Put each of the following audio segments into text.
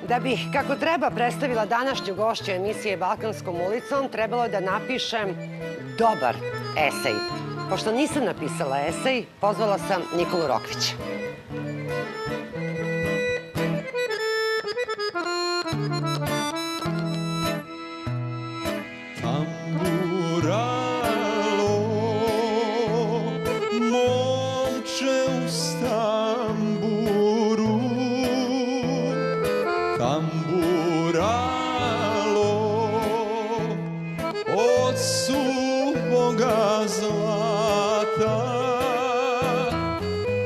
Da bih kako treba predstavila današnju gošću emisije Balkanskom ulicom, trebalo je da napišem dobar esej. Pošto nisam napisala esej, pozvala sam Nikolu Rokvića.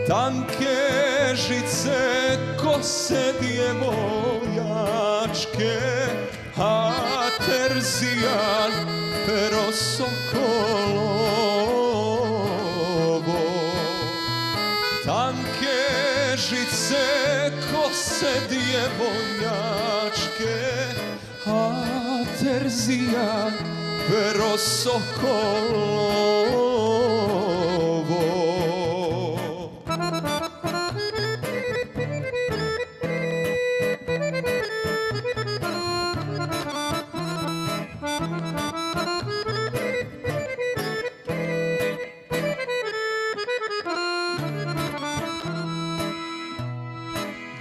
Tanke žice kose djevojačke, a terzijan pero sokolovo. Tanke žice kose djevojačke, a terzijan pero sokolovo.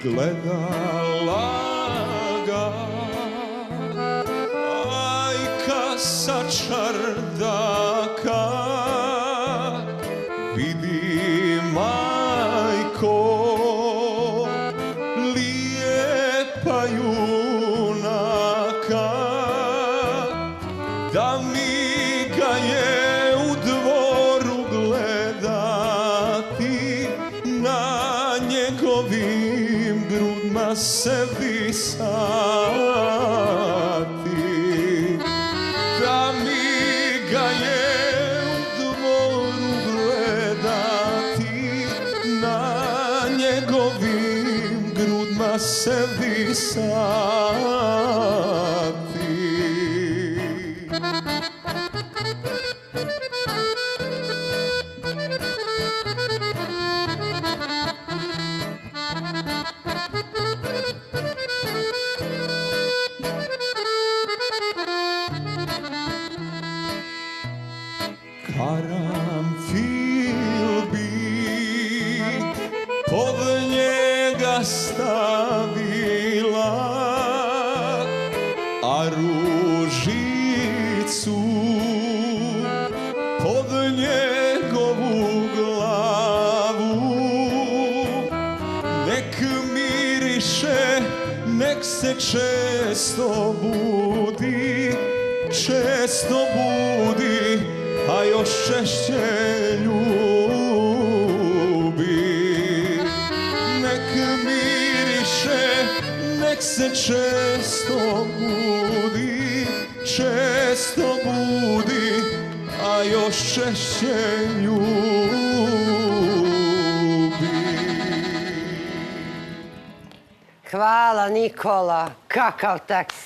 Gledala ga majka sa čardaka, vidi majko lijepa junaka, da mi ga je u dvoru gledati, na njegovim grudma se visati, da mi ga je u dvoru gledati, na njegovim grudma se visati. Karanfil bi pod njega stavila, a ružicu pod njegovu glavu. Nek miriše, nek se često budi, a još češće ljubi. Nek miriše, nek se često budi, a još češće ljubi. Hvala, Nikola. Kakav tekst.